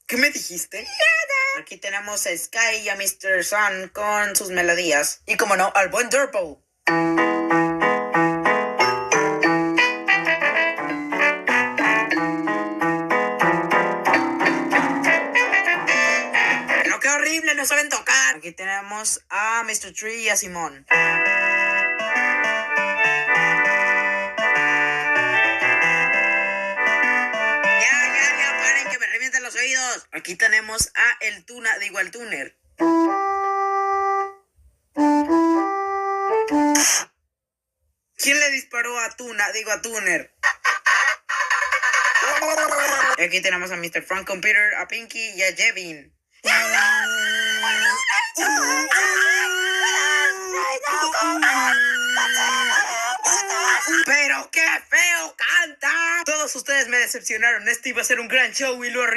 ¿Qué me dijiste? Nada. Aquí tenemos a Sky y a Mr. Sun con sus melodías. Y como no, al buen Durpo. Pero qué horrible, no saben tocar. Aquí tenemos a Mr. Tree y a Simón. Ya, paren que me revienten los oídos. Aquí tenemos a el Tuna, digo al Tuner. ¿Quién le disparó a Tuna, digo a Tuner? Y aquí tenemos a Mr. Frank Computer, a Pinky y a Jevin. ¡Pero qué feo canta! Todos ustedes me decepcionaron. Este iba a ser un gran show y lo